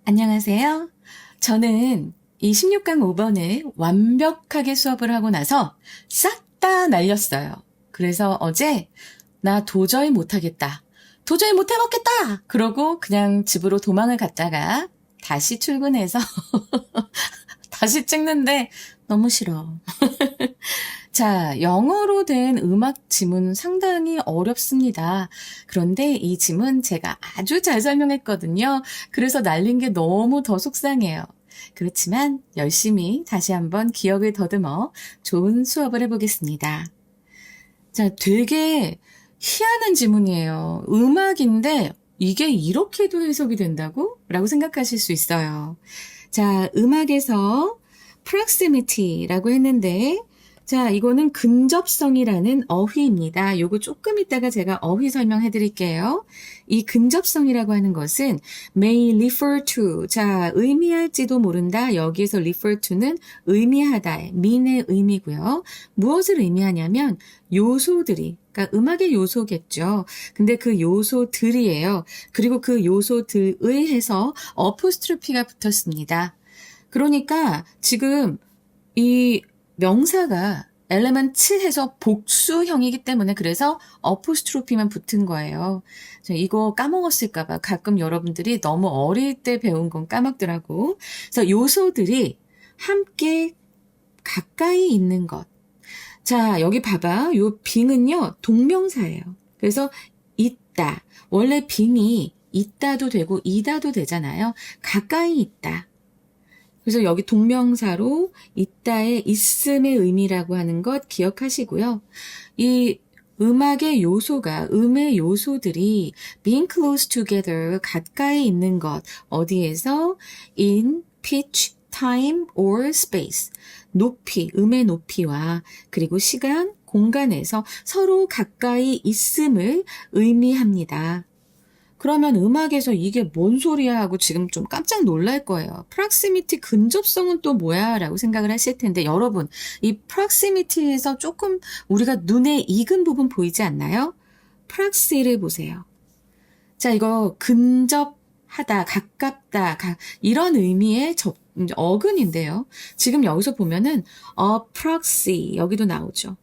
안녕하세요. 저는 이 16강 5번을 완벽하게 수업을 하고 나서 싹 다 날렸어요. 그래서 어제 나 도저히 못하겠다. 도저히 못해먹겠다. 그러고 그냥 집으로 도망을 갔다가 다시 출근해서 다시 찍는데 너무 싫어. 자, 영어로 된 음악 지문 상당히 어렵습니다. 그런데 이 지문 제가 아주 잘 설명했거든요. 그래서 날린 게 너무 더 속상해요. 그렇지만 열심히 다시 한번 기억을 더듬어 좋은 수업을 해보겠습니다. 자, 되게 희한한 지문이에요. 음악인데 이게 이렇게도 해석이 된다고? 라고 생각하실 수 있어요. 자, 음악에서 proximity라고 했는데 자, 이거는 근접성이라는 어휘입니다. 요거 조금 이따가 제가 어휘 설명해 드릴게요. 이 근접성이라고 하는 것은 may refer to. 자, 의미할지도 모른다. 여기에서 refer to는 의미하다, mean의 의미고요. 무엇을 의미하냐면 요소들이, 그러니까 음악의 요소겠죠. 근데 그 요소들이에요. 그리고 그 요소들의 해서 어포스트로피가 붙었습니다. 그러니까 지금 이 명사가 엘레먼트 해서 복수형이기 때문에 그래서 어포스트로피만 붙은 거예요. 이거 까먹었을까봐 가끔 여러분들이 너무 어릴 때 배운 건 까먹더라고. 그래서 요소들이 함께 가까이 있는 것. 자, 여기 봐봐. 요 빙은요, 동명사예요. 그래서 있다. 원래 빙이 있다도 되고 이다도 되잖아요. 가까이 있다. 그래서 여기 동명사로 있다의 있음의 의미라고 하는 것 기억하시고요. 이 음악의 요소가, 음의 요소들이 being close together, 가까이 있는 것, 어디에서? in pitch, time, or space. 높이, 음의 높이와 그리고 시간, 공간에서 서로 가까이 있음을 의미합니다. 그러면 음악에서 이게 뭔 소리야 하고 지금 좀 깜짝 놀랄 거예요. proximity 근접성은 또 뭐야? 라고 생각을 하실 텐데 여러분 이 proximity에서 조금 우리가 눈에 익은 부분 보이지 않나요? proxy를 보세요. 자, 이거 근접하다, 가깝다, 이런 의미의 어근인데요. 지금 여기서 보면은 proxy 여기도 나오죠.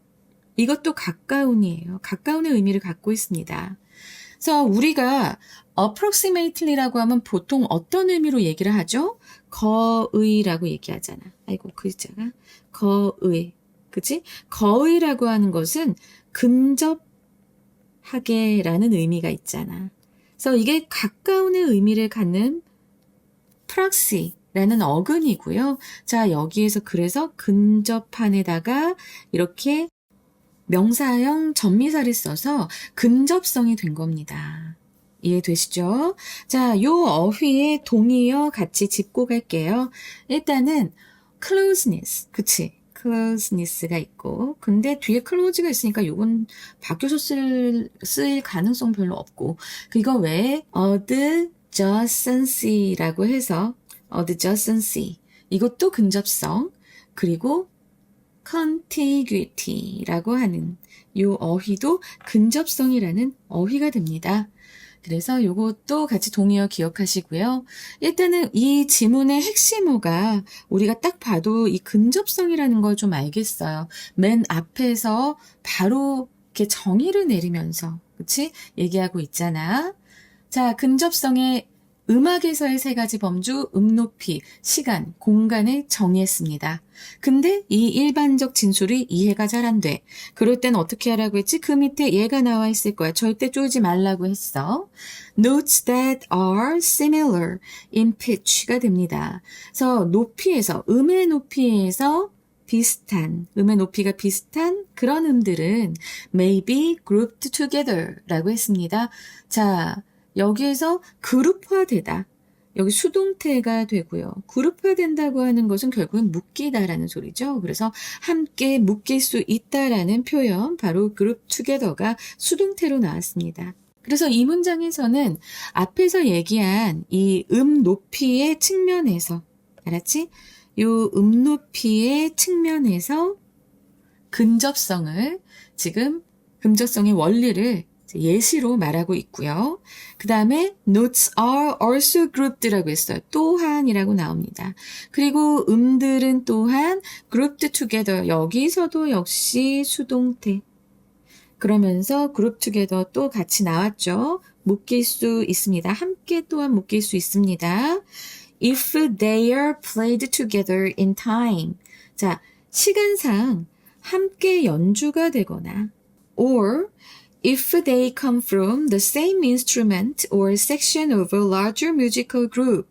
이것도 가까운이에요. 가까운의 의미를 갖고 있습니다. 그래서 우리가 approximately라고 하면 보통 어떤 의미로 얘기를 하죠? 거의라고 얘기하잖아. 아이고, 글자가. 거의. 그치? 거의라고 하는 것은 근접하게라는 의미가 있잖아. 그래서 이게 가까운의 의미를 갖는 proxy라는 어근이고요. 자, 여기에서 그래서 근접한에다가 이렇게 명사형 전미사를 써서 근접성이 된 겁니다. 이해되시죠? 자, 요 어휘의 동의어 같이 짚고 갈게요. 일단은 closeness, 그치? closeness가 있고 근데 뒤에 close가 있으니까 요건 바뀌어서 쓰일 가능성 별로 없고 그거 외에 adjacency라고 해서 adjacency 이것도 근접성 그리고 contiguity라고 하는 요 어휘도 근접성이라는 어휘가 됩니다. 그래서 요것도 같이 동의어 기억하시고요. 일단은 이 지문의 핵심어가 우리가 딱 봐도 이 근접성이라는 걸 좀 알겠어요. 맨 앞에서 바로 이렇게 정의를 내리면서 그치? 얘기하고 있잖아. 자, 근접성의 음악에서의 세 가지 범주, 높이, 시간, 공간을 정의했습니다. 근데 이 일반적 진술이 이해가 잘 안 돼. 그럴 땐 어떻게 하라고 했지? 그 밑에 얘가 나와 있을 거야. 절대 쪼지 말라고 했어. Notes that are similar in pitch가 됩니다. 그래서 높이에서, 음의 높이에서 비슷한, 음의 높이가 비슷한 그런 음들은 may be grouped together 라고 했습니다. 자, 여기에서 그룹화되다. 여기 수동태가 되고요. 그룹화된다고 하는 것은 결국은 묶이다라는 소리죠. 그래서 함께 묶일 수 있다라는 표현, 바로 group together가 수동태로 나왔습니다. 그래서 이 문장에서는 앞에서 얘기한 이 높이의 측면에서, 알았지? 이 높이의 측면에서 근접성을 지금 근접성의 원리를 예시로 말하고 있고요. 그 다음에 notes are also grouped라고 했어요. 또한이라고 나옵니다. 그리고 음들은 또한 grouped together. 여기서도 역시 수동태. 그러면서 group together 또 같이 나왔죠. 묶일 수 있습니다. 함께 또한 묶일 수 있습니다. If they are played together in time. 자, 시간상 함께 연주가 되거나 or if they come from the same instrument or section of a larger musical group.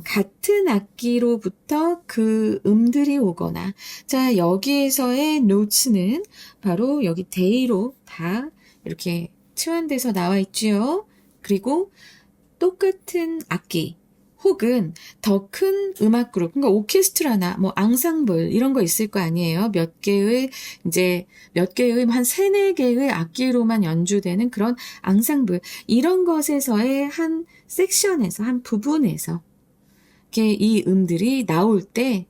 같은 악기로부터 그 음들이 오거나. 자, 여기에서의 notes는 바로 여기 they로 다 이렇게 치환돼서 나와 있지요. 그리고 똑같은 악기 혹은 더 큰 음악 그룹, 그러니까 오케스트라나 뭐 앙상블 이런 거 있을 거 아니에요. 몇 개의 한 3-4개의 악기로만 연주되는 그런 앙상블 이런 것에서의 한 섹션에서 한 부분에서 이렇게 이 음들이 나올 때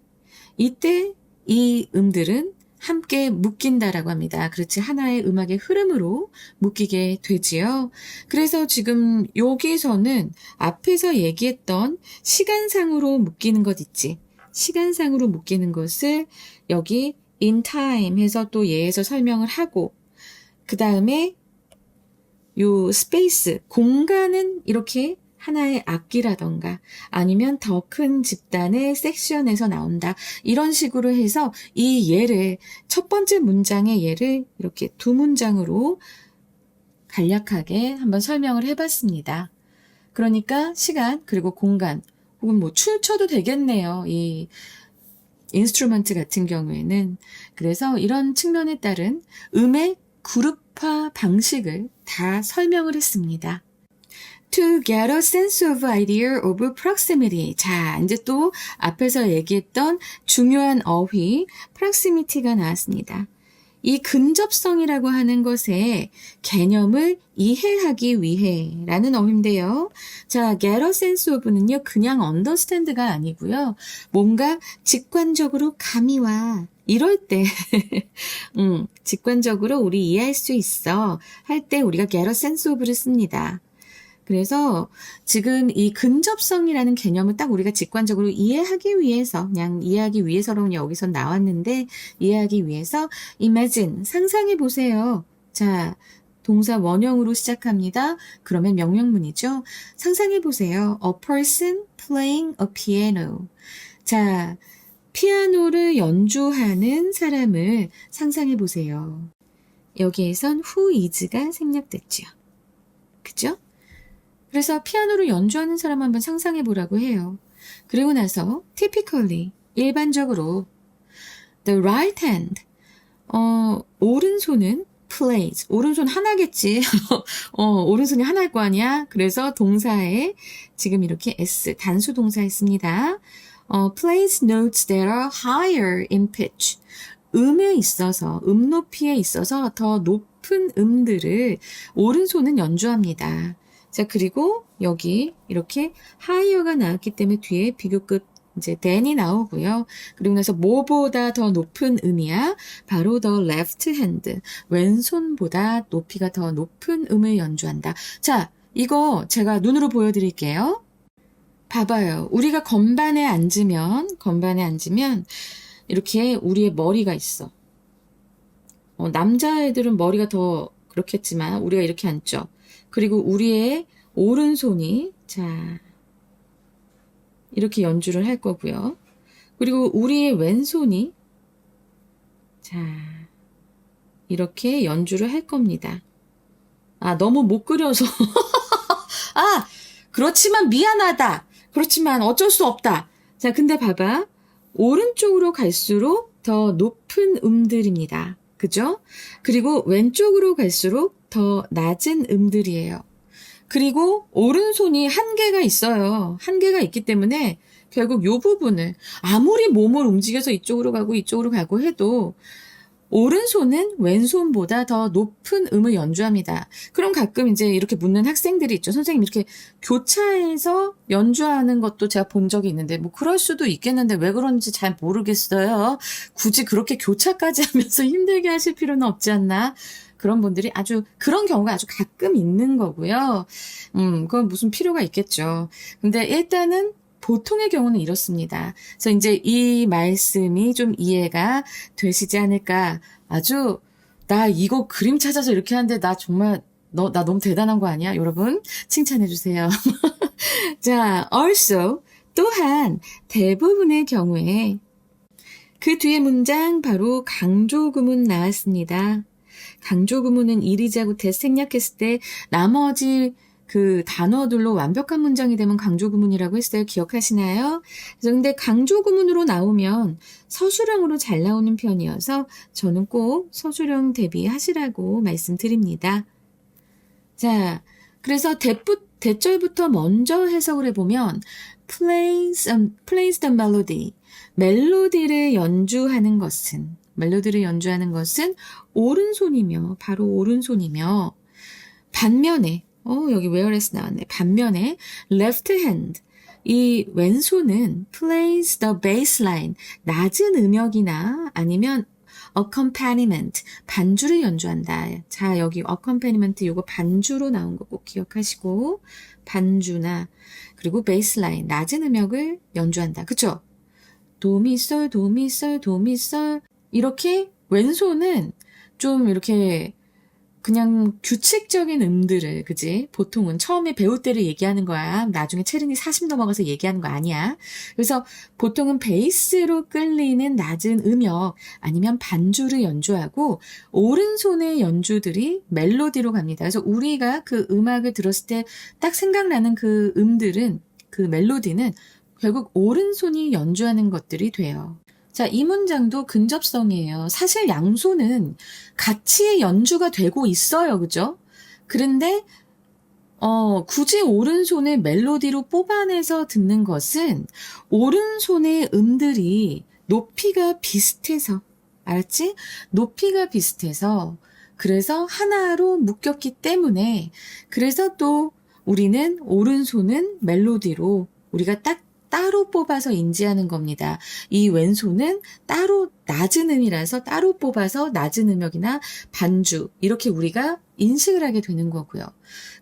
이때 이 음들은 함께 묶인다라고 합니다. 그렇지 하나의 음악의 흐름으로 묶이게 되지요. 그래서 지금 여기서는 앞에서 얘기했던 시간상으로 묶이는 것 있지. 시간상으로 묶이는 것을 여기 in time 해서 또 예에서 설명을 하고 그 다음에 요 스페이스, 공간은 이렇게 하나의 악기라던가 아니면 더 큰 집단의 섹션에서 나온다. 이런 식으로 해서 이 예를 첫 번째 문장의 예를 이렇게 두 문장으로 간략하게 한번 설명을 해봤습니다. 그러니까 시간 그리고 공간 혹은 뭐 춤춰도 되겠네요. 이 인스트루먼트 같은 경우에는. 그래서 이런 측면에 따른 음의 그룹화 방식을 다 설명을 했습니다. To get a sense of idea of proximity. 자, 이제 또 앞에서 얘기했던 중요한 어휘, proximity가 나왔습니다. 이 근접성이라고 하는 것의 개념을 이해하기 위해 라는 어휘인데요. 자, get a sense of는요, 그냥 understand가 아니고요. 뭔가 직관적으로 감이 와. 이럴 때, 직관적으로 우리 이해할 수 있어. 할 때 우리가 get a sense of를 씁니다. 그래서 지금 이 근접성이라는 개념을 딱 우리가 직관적으로 이해하기 위해서 그냥 이해하기 위해서로 여기서 나왔는데 이해하기 위해서 imagine 상상해 보세요. 자, 동사 원형으로 시작합니다. 그러면 명령문이죠. 상상해 보세요. A person playing a piano. 자, 피아노를 연주하는 사람을 상상해 보세요. 여기에선 who is가 생략됐죠. 그죠? 그래서 피아노를 연주하는 사람 한번 상상해 보라고 해요. 그리고 나서 typically, 일반적으로 the right hand, 오른손은 plays, 오른손 하나겠지. 오른손이 하나일 거 아니야. 그래서 동사에 지금 이렇게 s, 단수 동사 했습니다. plays notes that are higher in pitch. 음에 있어서, 음 높이에 있어서 더 높은 음들을 오른손은 연주합니다. 자, 그리고 여기 이렇게 higher가 나왔기 때문에 뒤에 비교급 이제 than이 나오고요. 그리고 나서 뭐보다 더 높은 음이야? 바로 the left hand. 왼손보다 높이가 더 높은 음을 연주한다. 자, 이거 제가 눈으로 보여드릴게요. 봐봐요. 우리가 건반에 앉으면 이렇게 우리의 머리가 있어. 남자애들은 머리가 더 그렇겠지만 우리가 이렇게 앉죠. 그리고 우리의 오른손이 자 이렇게 연주를 할 거고요. 그리고 우리의 왼손이 자 이렇게 연주를 할 겁니다. 아, 너무 못 그려서 아, 그렇지만 미안하다. 그렇지만 어쩔 수 없다. 자, 근데 봐봐. 오른쪽으로 갈수록 더 높은 음들입니다. 그죠? 그리고 왼쪽으로 갈수록 더 낮은 음들이에요. 그리고 오른손이 한계가 있어요. 한계가 있기 때문에 결국 이 부분을 아무리 몸을 움직여서 이쪽으로 가고 해도 오른손은 왼손보다 더 높은 음을 연주합니다. 그럼 가끔 이제 이렇게 묻는 학생들이 있죠. 선생님 이렇게 교차해서 연주하는 것도 제가 본 적이 있는데 뭐 그럴 수도 있겠는데 왜 그런지 잘 모르겠어요. 굳이 그렇게 교차까지 하면서 힘들게 하실 필요는 없지 않나. 그런 분들이 그런 경우가 아주 가끔 있는 거고요. 그건 무슨 필요가 있겠죠. 근데 일단은 보통의 경우는 이렇습니다. 그래서 이제 이 말씀이 좀 이해가 되시지 않을까. 나 이거 그림 찾아서 이렇게 하는데 나 정말 나 너무 대단한 거 아니야? 여러분, 칭찬해주세요. 자, also, 또한 대부분의 경우에 그 뒤에 문장 바로 강조구문 나왔습니다. 강조구문은 이리자고 대생략했을 때 나머지 그 단어들로 완벽한 문장이 되면 강조구문이라고 했어요. 기억하시나요? 그래서 근데 강조구문으로 나오면 서술형으로 잘 나오는 편이어서 저는 꼭 서술형 대비하시라고 말씀드립니다. 자, 그래서 대절부터 먼저 해석을 해보면 plays the melody. 멜로디를 연주하는 것은 오른손이며 바로 오른손이며 반면에 여기 whereas 나왔네. 반면에 left hand 이 왼손은 plays the bass line 낮은 음역이나 아니면 accompaniment 반주를 연주한다. 자, 여기 accompaniment 요거 반주로 나온 거 꼭 기억하시고 반주나 그리고 bass line 낮은 음역을 연주한다. 그쵸? 도미솔 도미솔 도미솔 이렇게 왼손은 좀 이렇게 그냥 규칙적인 음들을 그지? 보통은 처음에 배울 때를 얘기하는 거야. 나중에 체력이 40 넘어가서 얘기하는 거 아니야. 그래서 보통은 베이스로 끌리는 낮은 음역 아니면 반주를 연주하고 오른손의 연주들이 멜로디로 갑니다. 그래서 우리가 그 음악을 들었을 때 딱 생각나는 그 음들은 그 멜로디는 결국 오른손이 연주하는 것들이 돼요. 자, 이 문장도 근접성이에요. 사실 양손은 같이 연주가 되고 있어요. 그죠? 그런데 굳이 오른손의 멜로디로 뽑아내서 듣는 것은 오른손의 음들이 높이가 비슷해서 알았지? 높이가 비슷해서 그래서 하나로 묶였기 때문에 그래서 또 우리는 오른손은 멜로디로 우리가 따로 뽑아서 인지하는 겁니다. 이 왼손은 따로 낮은 음이라서 따로 뽑아서 낮은 음역이나 반주 이렇게 우리가 인식을 하게 되는 거고요.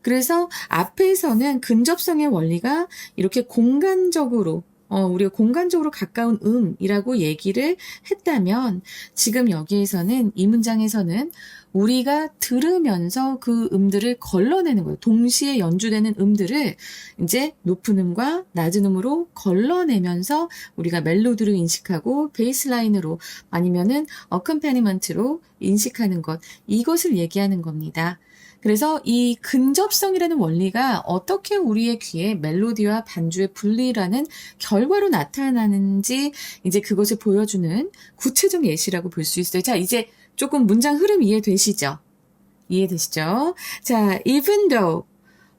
그래서 앞에서는 근접성의 원리가 이렇게 공간적으로 우리가 공간적으로 가까운 음이라고 얘기를 했다면 지금 여기에서는 이 문장에서는 우리가 들으면서 그 음들을 걸러내는 거예요. 동시에 연주되는 음들을 이제 높은 음과 낮은 음으로 걸러내면서 우리가 멜로디로 인식하고 베이스라인으로 아니면은 어컴패니먼트로 인식하는 것 이것을 얘기하는 겁니다. 그래서 이 근접성이라는 원리가 어떻게 우리의 귀에 멜로디와 반주의 분리라는 결과로 나타나는지 이제 그것을 보여주는 구체적 예시라고 볼 수 있어요. 자, 이제 조금 문장 흐름 이해되시죠? 자, even though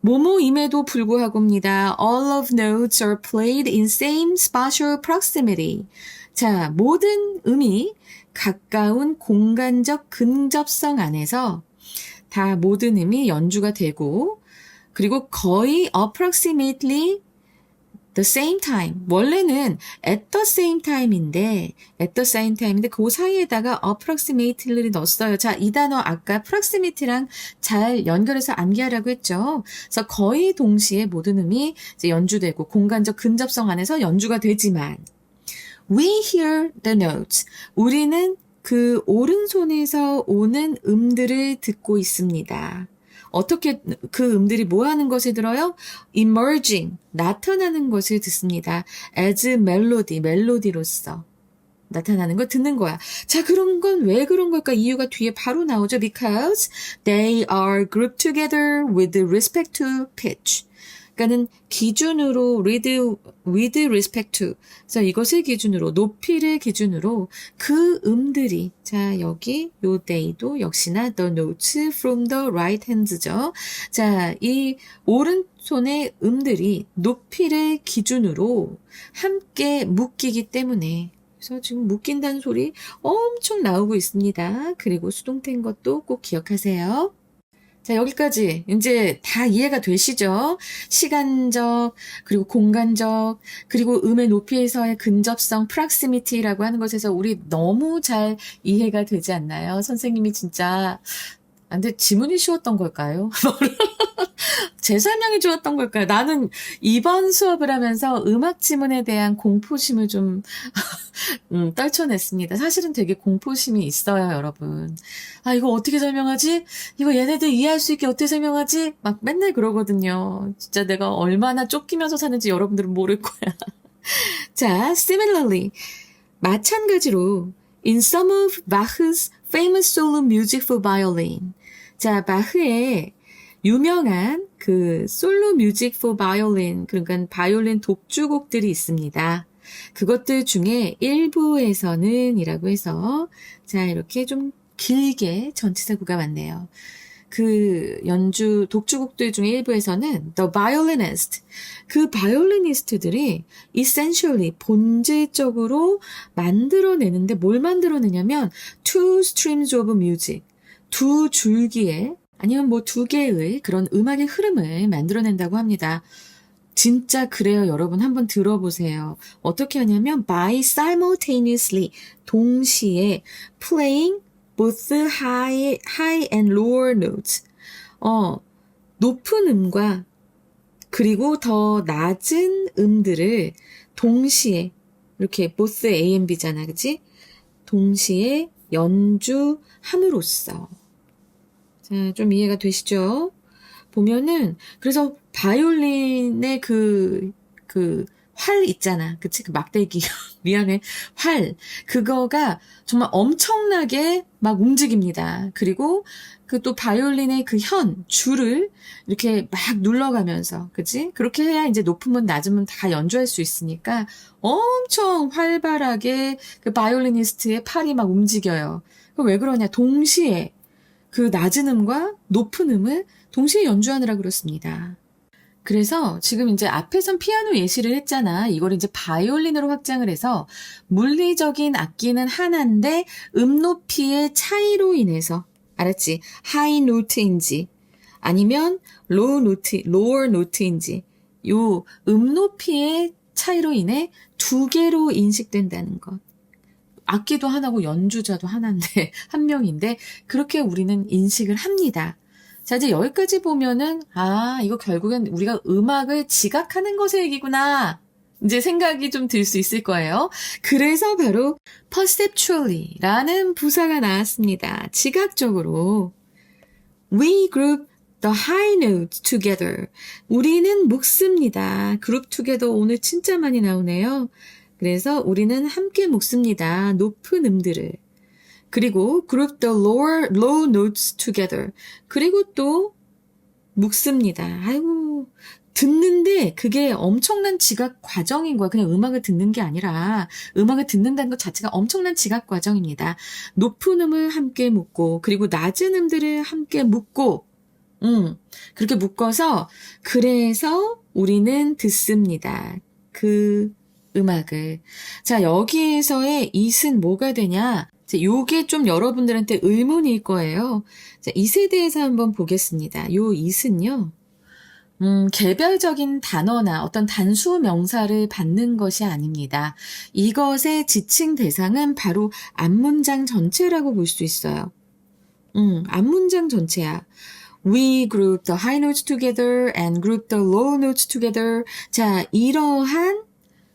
뭐뭐임에도 불구하고입니다. All of notes are played in same spatial proximity. 자, 모든 음이 가까운 공간적 근접성 안에서 다 모든 음이 연주가 되고 그리고 거의 approximately the same time. 원래는 at the same time인데 그 사이에다가 approximately를 넣었어요. 자, 이 단어 아까 proximity랑 잘 연결해서 암기하라고 했죠. 그래서 거의 동시에 모든 음이 이제 연주되고 공간적 근접성 안에서 연주가 되지만 we hear the notes. 우리는 그 오른손에서 오는 음들을 듣고 있습니다. 어떻게 그 음들이 뭐 하는 것을 들어요? emerging, 나타나는 것을 듣습니다. as melody, 멜로디로서 나타나는 걸 듣는 거야. 자, 그런 건 왜 그런 걸까? 이유가 뒤에 바로 나오죠. Because they are grouped together with respect to pitch. 그러니까는 기준으로 with respect to. 그래서 이것을 기준으로 높이를 기준으로 그 음들이 자 여기 요 day도 역시나 the notes from the right hands죠. 자, 이 오른손의 음들이 높이를 기준으로 함께 묶이기 때문에 그래서 지금 묶인다는 소리 엄청 나오고 있습니다. 그리고 수동태인 것도 꼭 기억하세요. 자, 여기까지 이제 다 이해가 되시죠? 시간적, 그리고 공간적, 그리고 음의 높이에서의 근접성, proximity라고 하는 것에서 우리 너무 잘 이해가 되지 않나요? 선생님이 진짜 근데 지문이 쉬웠던 걸까요? 제 설명이 좋았던 걸까요? 나는 이번 수업을 하면서 음악 지문에 대한 공포심을 좀 떨쳐냈습니다. 사실은 되게 공포심이 있어요, 여러분. 이거 어떻게 설명하지? 이거 얘네들 이해할 수 있게 어떻게 설명하지? 막 맨날 그러거든요. 진짜 내가 얼마나 쫓기면서 사는지 여러분들은 모를 거야. 자, similarly. 마찬가지로 in some of Bach's famous solo music for violin. 자, 바흐의 유명한 그 솔로 뮤직 for violin, 그러니까 바이올린 독주곡들이 있습니다. 그것들 중에 일부에서는 이라고 해서 자, 이렇게 좀 길게 전치사구가 많네요. 그 연주 독주곡들 중에 일부에서는 the violinist, 그 바이올리니스트들이 essentially 본질적으로 만들어내는데 뭘 만들어내냐면 two streams of music, 두 줄기의 아니면 뭐 두 개의 그런 음악의 흐름을 만들어낸다고 합니다. 진짜 그래요. 여러분 한번 들어보세요. 어떻게 하냐면 by simultaneously, 동시에 playing both high and lower notes. 높은 음과 그리고 더 낮은 음들을 동시에 이렇게 both A and B잖아. 그치? 동시에 연주함으로써. 자, 좀 이해가 되시죠? 보면은 그래서 바이올린의 그 활 있잖아. 그치? 그 막대기. 미안해. 활. 그거가 정말 엄청나게 막 움직입니다. 그리고 그 또 바이올린의 그 줄을 이렇게 막 눌러가면서, 그치? 그렇게 해야 이제 높으면 낮으면 다 연주할 수 있으니까 엄청 활발하게 그 바이올리니스트의 팔이 막 움직여요. 왜 그러냐? 동시에 그 낮은 음과 높은 음을 동시에 연주하느라 그렇습니다. 그래서 지금 이제 앞에선 피아노 예시를 했잖아. 이걸 이제 바이올린으로 확장을 해서 물리적인 악기는 하나인데 음 높이의 차이로 인해서, 알았지? 하이 노트인지 아니면 로어 노트인지 요 음 높이의 차이로 인해 두 개로 인식된다는 것. 악기도 하나고 연주자도 하나인데 한 명인데 그렇게 우리는 인식을 합니다. 자, 이제 여기까지 보면은 이거 결국엔 우리가 음악을 지각하는 것의 얘기구나. 이제 생각이 좀 들 수 있을 거예요. 그래서 바로 perceptually라는 부사가 나왔습니다. 지각적으로 we group the high notes together. 우리는 묶습니다. group together 오늘 진짜 많이 나오네요. 그래서 우리는 함께 묶습니다. 높은 음들을. 그리고 group the low notes together. 그리고 또 묶습니다. 아이고, 듣는데 그게 엄청난 지각 과정인 거야. 그냥 음악을 듣는 게 아니라 음악을 듣는다는 것 자체가 엄청난 지각 과정입니다. 높은 음을 함께 묶고 그리고 낮은 음들을 함께 묶고 그렇게 묶어서 그래서 우리는 듣습니다. 그 음악을. 자, 여기에서의 it은 뭐가 되냐? 자, 요게 좀 여러분들한테 의문일 거예요. 자, it에 대해서 한번 보겠습니다. 요 it은요. 개별적인 단어나 어떤 단수 명사를 받는 것이 아닙니다. 이것의 지칭 대상은 바로 앞문장 전체라고 볼 수 있어요. 앞문장 전체야. We group the high notes together and group the low notes together. 자, 이러한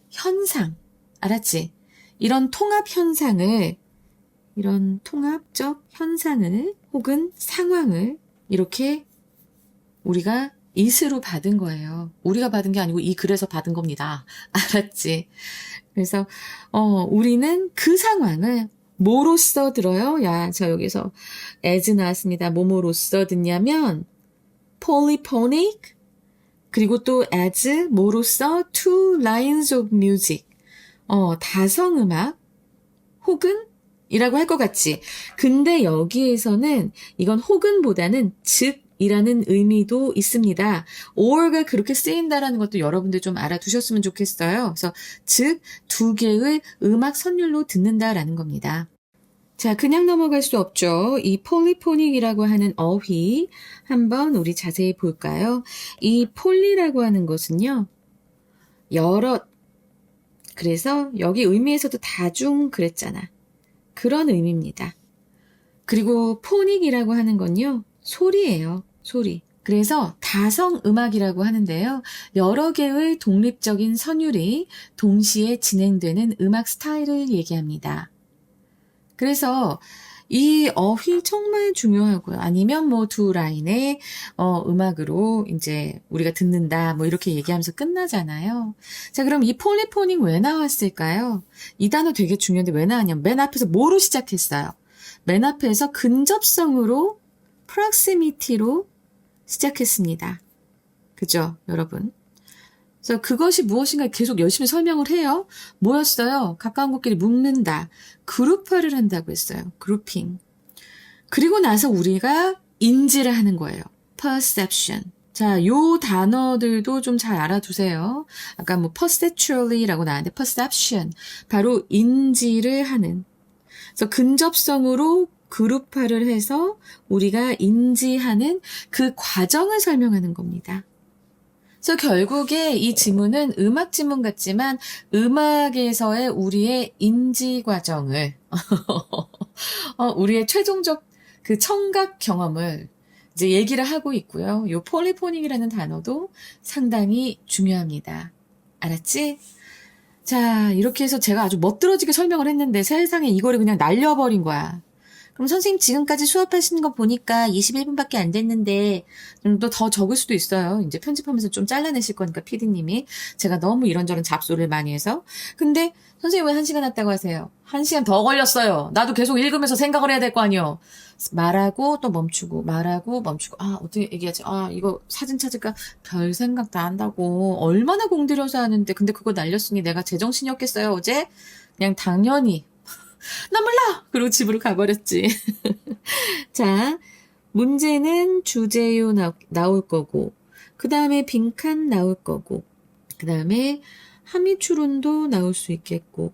현상, 알았지? 이런 통합적 현상을 혹은 상황을 이렇게 우리가 it으로 받은 거예요. 우리가 받은 게 아니고 이 글에서 받은 겁니다. 알았지? 그래서 우리는 그 상황을 뭐로써 들어요? 야, 저 여기서 as 나왔습니다. 뭐로써 듣냐면 polyphonic, 그리고 또 as 뭐로써 two lines of music, 다성음악 혹은 이라고 할 것 같지. 근데 여기에서는 이건 혹은보다는 즉이라는 의미도 있습니다. or가 그렇게 쓰인다라는 것도 여러분들 좀 알아두셨으면 좋겠어요. 그래서 즉 두 개의 음악 선율로 듣는다라는 겁니다. 자, 그냥 넘어갈 수 없죠. 이 폴리포닉이라고 하는 어휘 한번 우리 자세히 볼까요? 이 폴리라고 하는 것은요, 여럿. 그래서 여기 의미에서도 다중 그랬잖아. 그런 의미입니다. 그리고 포닉이라고 하는 건요, 소리예요. 소리. 그래서 다성 음악이라고 하는데요. 여러 개의 독립적인 선율이 동시에 진행되는 음악 스타일을 얘기합니다. 그래서 이 어휘 정말 중요하고요. 아니면 뭐 두 라인의 음악으로 이제 우리가 듣는다 뭐 이렇게 얘기하면서 끝나잖아요. 자, 그럼 이 폴리포닉 왜 나왔을까요? 이 단어 되게 중요한데 왜 나왔냐면 맨 앞에서 뭐로 시작했어요? 맨 앞에서 근접성으로 proximity로 시작했습니다. 그죠, 여러분? 그래서 그것이 무엇인가 계속 열심히 설명을 해요. 뭐였어요? 가까운 곳끼리 묶는다. 그룹화를 한다고 했어요. 그룹핑. 그리고 나서 우리가 인지를 하는 거예요. perception. 자, 요 단어들도 좀 잘 알아두세요. 아까 뭐 perceptually라고 나왔는데 perception. 바로 인지를 하는. 그래서 근접성으로 그룹화를 해서 우리가 인지하는 그 과정을 설명하는 겁니다. 그래서 결국에 이 지문은 음악 지문 같지만 음악에서의 우리의 인지 과정을 우리의 최종적 그 청각 경험을 이제 얘기를 하고 있고요. 요 폴리포닉이라는 단어도 상당히 중요합니다. 알았지? 자, 이렇게 해서 제가 아주 멋들어지게 설명을 했는데 세상에 이거를 그냥 날려버린 거야. 그럼 선생님 지금까지 수업하시는 거 보니까 21분밖에 안 됐는데 좀 더 적을 수도 있어요. 이제 편집하면서 좀 잘라내실 거니까 PD님이. 제가 너무 이런저런 잡소를 많이 해서. 근데 선생님 왜 1시간 했다고 하세요? 1시간 더 걸렸어요. 나도 계속 읽으면서 생각을 해야 될 거 아니에요. 말하고 또 멈추고 말하고 멈추고 어떻게 얘기하지? 이거 사진 찾을까? 별 생각 다 한다고. 얼마나 공들여서 하는데 근데 그거 날렸으니 내가 제정신이 없겠어요 어제? 그냥 당연히 나 몰라! 그리고 집으로 가버렸지. 자, 문제는 주제요 나올 거고, 그 다음에 빈칸 나올 거고, 그 다음에 함의추론도 나올 수 있겠고,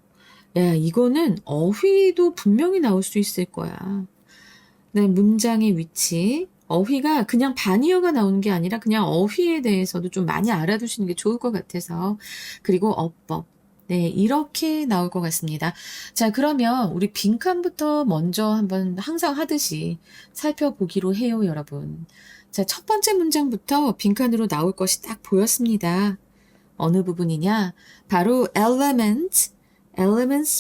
야, 이거는 어휘도 분명히 나올 수 있을 거야. 그다음에 문장의 위치, 어휘가 그냥 반의어가 나오는 게 아니라 그냥 어휘에 대해서도 좀 많이 알아두시는 게 좋을 것 같아서, 그리고 어법. 네, 이렇게 나올 것 같습니다. 자, 그러면 우리 빈칸부터 먼저 한번 항상 하듯이 살펴보기로 해요, 여러분. 자, 첫 번째 문장부터 빈칸으로 나올 것이 딱 보였습니다. 어느 부분이냐? 바로 elements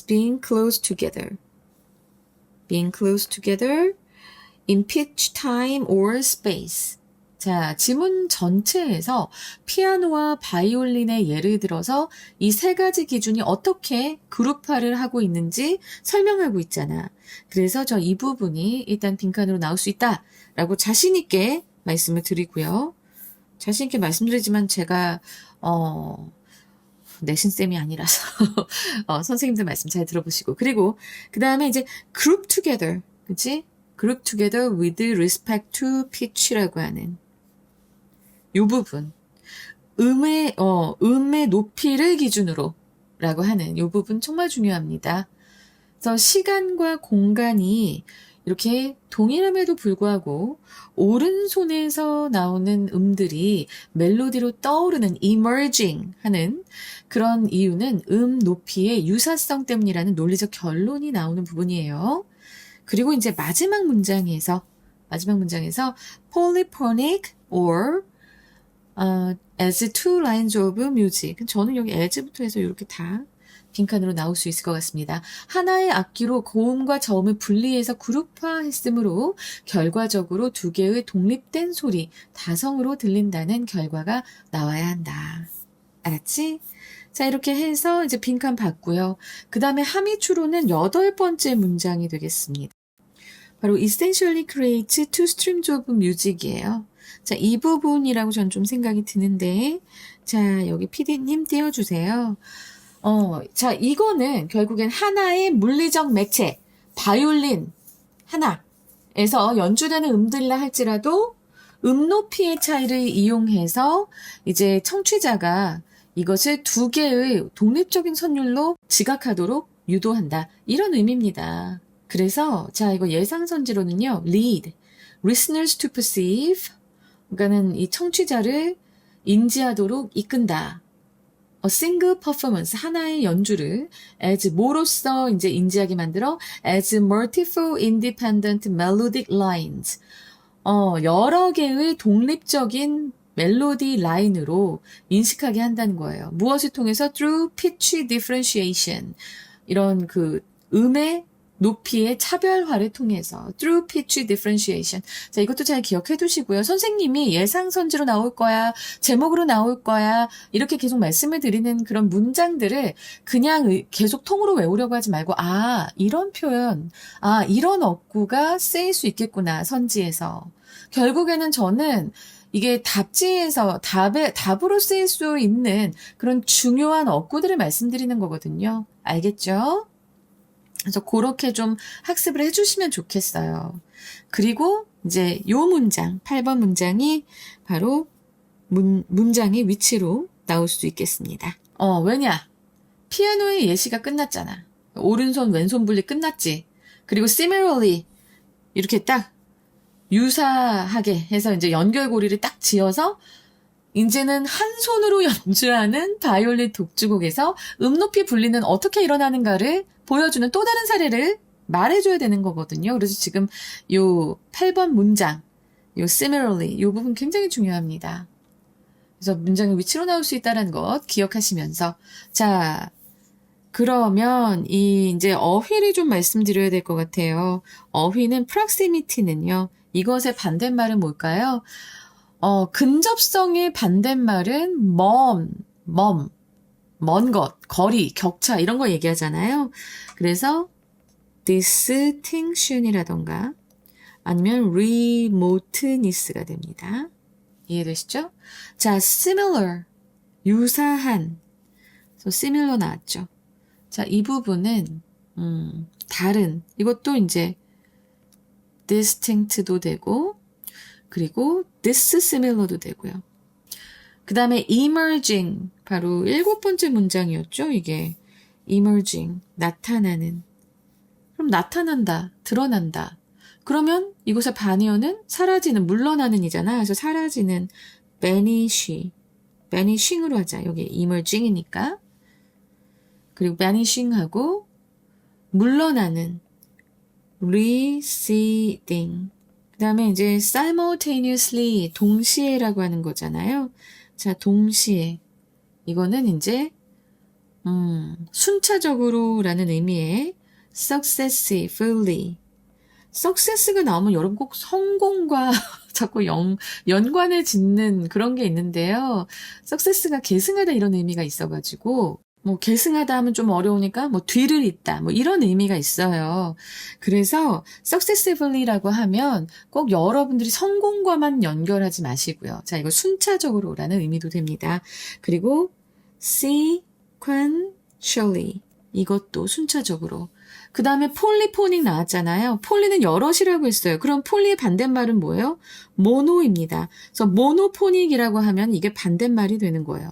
being close together. being close together in pitch, time, or space. 자, 지문 전체에서 피아노와 바이올린의 예를 들어서 이 세 가지 기준이 어떻게 그룹화를 하고 있는지 설명하고 있잖아. 그래서 저 이 부분이 일단 빈칸으로 나올 수 있다라고 자신 있게 말씀을 드리고요. 자신 있게 말씀드리지만 제가 내신쌤이 아니라서 선생님들 말씀 잘 들어보시고, 그리고 그 다음에 이제 group together, 그치? group together with respect to pitch라고 하는 이 부분, 음의 높이를 기준으로 라고 하는 이 부분 정말 중요합니다. 그래서 시간과 공간이 이렇게 동일함에도 불구하고 오른손에서 나오는 음들이 멜로디로 떠오르는 emerging 하는 그런 이유는 음 높이의 유사성 때문이라는 논리적 결론이 나오는 부분이에요. 그리고 이제 마지막 문장에서 polyphonic or as two lines of music. 저는 여기 as부터 해서 이렇게 다 빈칸으로 나올 수 있을 것 같습니다. 하나의 악기로 고음과 저음을 분리해서 그룹화했으므로 결과적으로 두 개의 독립된 소리, 다성으로 들린다는 결과가 나와야 한다. 알았지? 자, 이렇게 해서 이제 빈칸 봤고요. 그 다음에 함의추론은 8번째 문장이 되겠습니다. 바로 essentially creates two streams of music이에요. 자, 이 부분이라고 전 좀 생각이 드는데, 자, 여기 PD님 띄워주세요. 자, 이거는 결국엔 하나의 물리적 매체, 바이올린 하나에서 연주되는 음들이라 할지라도 음 높이의 차이를 이용해서 이제 청취자가 이것을 두 개의 독립적인 선율로 지각하도록 유도한다. 이런 의미입니다. 그래서 자, 이거 예상선지로는요. lead, listeners to perceive, 그러니까는 이 청취자를 인지하도록 이끈다. a single performance, 하나의 연주를 as 뭐로써 이제 인지하게 만들어 as multiple independent melodic lines. 여러 개의 독립적인 멜로디 라인으로 인식하게 한다는 거예요. 무엇을 통해서? through pitch differentiation. 이런 그 음의 높이의 차별화를 통해서 through pitch differentiation. 자, 이것도 잘 기억해 두시고요. 선생님이 예상 선지로 나올 거야, 제목으로 나올 거야, 이렇게 계속 말씀을 드리는 그런 문장들을 그냥 계속 통으로 외우려고 하지 말고, 이런 표현, 이런 어구가 쓰일 수 있겠구나, 선지에서. 결국에는 저는 이게 답지에서 답으로 쓰일 수 있는 그런 중요한 어구들을 말씀드리는 거거든요. 알겠죠? 그래서 그렇게 좀 학습을 해주시면 좋겠어요. 그리고 이제 요 문장, 8번 문장이 바로 문장의 위치로 나올 수 있겠습니다. 왜냐? 피아노의 예시가 끝났잖아. 오른손, 왼손 분리 끝났지. 그리고 similarly 이렇게 딱 유사하게 해서 이제 연결고리를 딱 지어서 이제는 한 손으로 연주하는 바이올린 독주곡에서 높이 분리는 어떻게 일어나는가를 보여주는 또 다른 사례를 말해줘야 되는 거거든요. 그래서 지금 요 8번 문장, 요 similarly, 요 부분 굉장히 중요합니다. 그래서 문장의 위치로 나올 수 있다는 것 기억하시면서. 자, 그러면 이제 어휘를 좀 말씀드려야 될 것 같아요. 어휘는 proximity는요. 이것의 반대말은 뭘까요? 근접성의 반대말은 먼 것, 거리, 격차 이런 거 얘기하잖아요. 그래서 distinction이라던가 아니면 remoteness가 됩니다. 이해되시죠? 자, similar, 유사한. 그래서 similar 나왔죠. 자, 이 부분은 다른, 이것도 이제 distinct도 되고 그리고 dissimilar도 되고요. 그 다음에 emerging, 바로 7번째 문장이었죠. 이게 emerging, 나타나는. 그럼 나타난다, 드러난다. 그러면 이곳의 반의어는 사라지는, 물러나는 이잖아. 그래서 사라지는 vanishing으로 하자. 여기 emerging이니까. 그리고 vanishing하고 물러나는 receding. 그 다음에 이제 simultaneously, 동시에라고 하는 거잖아요. 자, 동시에. 이거는 이제 순차적으로라는 의미의 successively. success가 나오면 여러분 꼭 성공과 자꾸 연관을 짓는 그런 게 있는데요. success가 계승하다 이런 의미가 있어가지고 뭐 계승하다 하면 좀 어려우니까 뭐 뒤를 잇다 뭐 이런 의미가 있어요. 그래서 successively라고 하면 꼭 여러분들이 성공과만 연결하지 마시고요. 자, 이거 순차적으로라는 의미도 됩니다. 그리고 sequentially, 이것도 순차적으로. 그 다음에 폴리포닉 나왔잖아요. 폴리는 여럿이라고 했어요. 그럼 폴리의 반대말은 뭐예요? 모노입니다. 그래서 모노포닉이라고 하면 이게 반대말이 되는 거예요.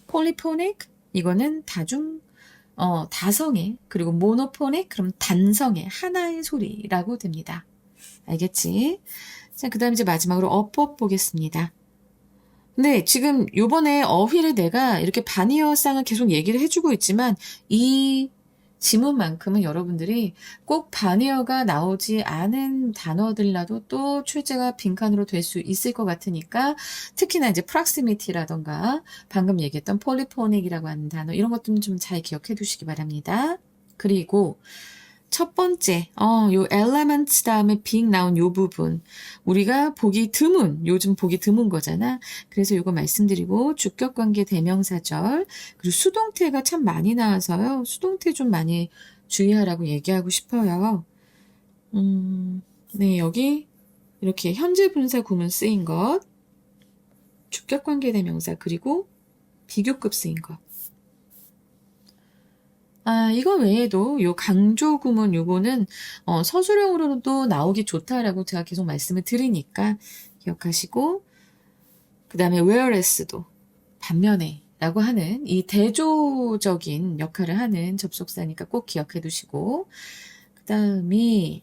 폴리포닉, 이거는 다성의, 그리고 모노포닉, 그럼 단성의, 하나의 소리라고 됩니다. 알겠지? 자, 그 다음 이제 마지막으로 어법 보겠습니다. 근데 지금 요번에 어휘를 내가 이렇게 반의어쌍을 계속 얘기를 해주고 있지만 이 지문만큼은 여러분들이 꼭 반의어가 나오지 않은 단어들라도 또 출제가 빈칸으로 될 수 있을 것 같으니까 특히나 이제 proximity라던가 방금 얘기했던 polyphonic이라고 하는 단어 이런 것들은 좀 잘 기억해 두시기 바랍니다. 그리고 첫 번째, 요 elements 다음에 big 나온 요 부분. 우리가 보기 드문, 요즘 보기 드문 거잖아. 그래서 요거 말씀드리고, 주격관계 대명사절, 그리고 수동태가 참 많이 나와서요. 수동태 좀 많이 주의하라고 얘기하고 싶어요. 네, 여기 이렇게 현재 분사 구문 쓰인 것, 주격관계 대명사, 그리고 비교급 쓰인 것. 이거 외에도 요 강조 구문 요거는 서술형으로도 나오기 좋다라고 제가 계속 말씀을 드리니까 기억하시고, 그 다음에 whereas도 반면에 라고 하는 이 대조적인 역할을 하는 접속사니까 꼭 기억해 두시고, 그 다음에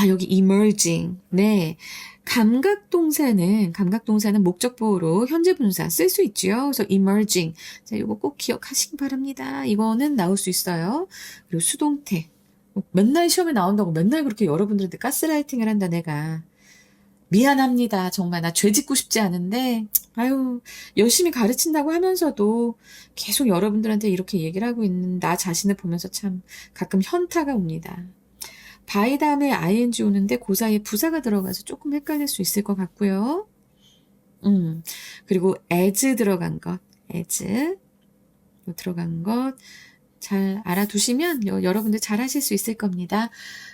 여기 emerging. 네. 감각동사는 목적보호로 현재 분사 쓸 수 있죠. 그래서 emerging. 자, 이거 꼭 기억하시기 바랍니다. 이거는 나올 수 있어요. 그리고 수동태. 맨날 시험에 나온다고 맨날 그렇게 여러분들한테 가스라이팅을 한다, 내가. 미안합니다. 정말 나 죄 짓고 싶지 않은데, 열심히 가르친다고 하면서도 계속 여러분들한테 이렇게 얘기를 하고 있는 나 자신을 보면서 참 가끔 현타가 옵니다. by 다음에 ing 오는데 그 사이에 부사가 들어가서 조금 헷갈릴 수 있을 것 같고요. 그리고 as 들어간 것, 잘 알아두시면 여러분들 잘 하실 수 있을 겁니다.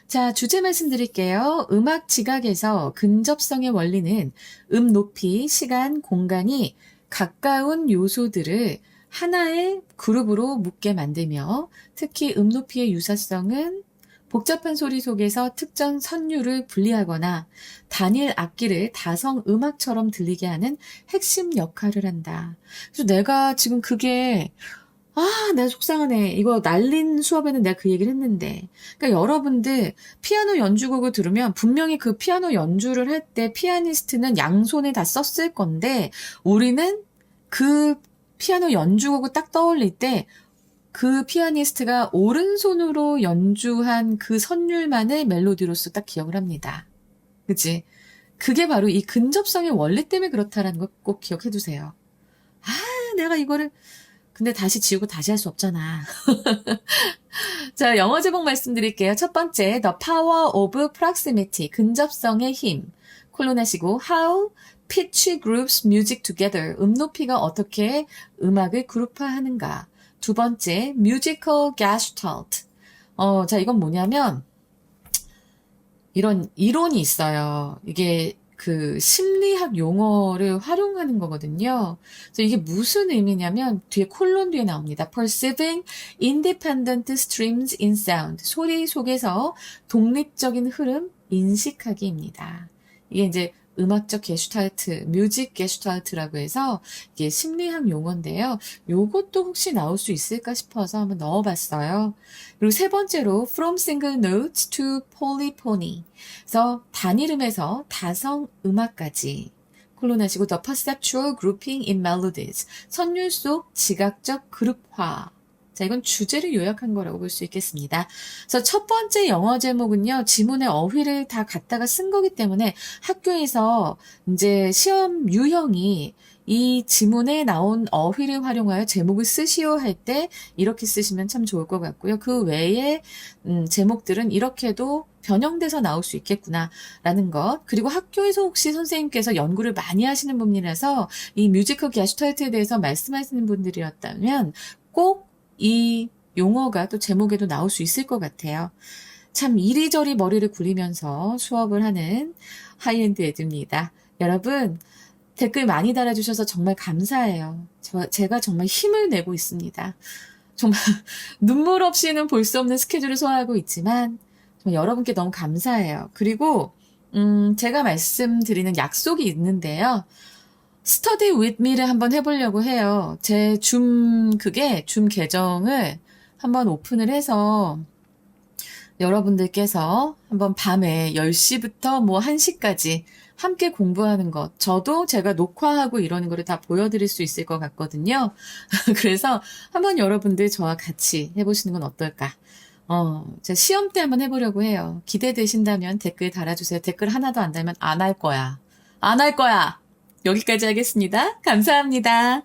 자, 주제 말씀드릴게요. 음악 지각에서 근접성의 원리는 높이, 시간, 공간이 가까운 요소들을 하나의 그룹으로 묶게 만들며 특히 높이의 유사성은 복잡한 소리 속에서 특정 선율을 분리하거나 단일 악기를 다성 음악처럼 들리게 하는 핵심 역할을 한다. 그래서 내가 지금 그게 내가 속상하네. 이거 날린 수업에는 내가 그 얘기를 했는데. 그러니까 여러분들 피아노 연주곡을 들으면 분명히 그 피아노 연주를 할 때 피아니스트는 양손에 다 썼을 건데 우리는 그 피아노 연주곡을 딱 떠올릴 때 그 피아니스트가 오른손으로 연주한 그 선율만을 멜로디로서 딱 기억을 합니다. 그치? 그게 바로 이 근접성의 원리 때문에 그렇다라는 거 꼭 기억해 두세요. 내가 이거를 근데 다시 지우고 다시 할 수 없잖아. 자, 영어 제목 말씀드릴게요. 첫 번째, The Power of Proximity, 근접성의 힘. 콜론하시고 How pitch groups music together, 높이가 어떻게 음악을 그룹화하는가. 두 번째, Musical Gestalt. 자, 이건 뭐냐면 이런 이론이 있어요. 이게 그 심리학 용어를 활용하는 거거든요. 그래서 이게 무슨 의미냐면 뒤에 콜론 뒤에 나옵니다. Perceiving independent streams in sound. 소리 속에서 독립적인 흐름 인식하기입니다. 이게 이제 음악적 게슈탈트, 뮤직 게슈탈트라고 해서 이게 심리학 용어인데요. 요것도 혹시 나올 수 있을까 싶어서 한번 넣어봤어요. 그리고 세 번째로 from single notes to polyphony. 그래서 단일음에서 다성 음악까지. 콜론하시고 the perceptual grouping in melodies. 선율 속 지각적 그룹화. 자, 이건 주제를 요약한 거라고 볼 수 있겠습니다. 그래서 첫 번째 영어 제목은요, 지문의 어휘를 다 갖다가 쓴 거기 때문에 학교에서 이제 시험 유형이 이 지문에 나온 어휘를 활용하여 제목을 쓰시오 할 때 이렇게 쓰시면 참 좋을 것 같고요. 그 외에 제목들은 이렇게도 변형돼서 나올 수 있겠구나라는 것. 그리고 학교에서 혹시 선생님께서 연구를 많이 하시는 분이라서 이 뮤지컬 게슈탈트에 대해서 말씀하시는 분들이었다면 꼭 이 용어가 또 제목에도 나올 수 있을 것 같아요. 참 이리저리 머리를 굴리면서 수업을 하는 하이엔드 애드입니다. 여러분 댓글 많이 달아주셔서 정말 감사해요. 제가 정말 힘을 내고 있습니다. 정말 눈물 없이는 볼 수 없는 스케줄을 소화하고 있지만 정말 여러분께 너무 감사해요. 그리고 제가 말씀드리는 약속이 있는데요. 스터디 with me를 한번 해보려고 해요. 제 줌 계정을 한번 오픈을 해서 여러분들께서 한번 밤에 10시부터 1시까지 함께 공부하는 것. 저도 제가 녹화하고 이러는 거를 다 보여드릴 수 있을 것 같거든요. 그래서 한번 여러분들 저와 같이 해보시는 건 어떨까? 제가 시험 때 한번 해보려고 해요. 기대되신다면 댓글 달아주세요. 댓글 하나도 안 달면 안 할 거야. 안 할 거야! 여기까지 하겠습니다. 감사합니다.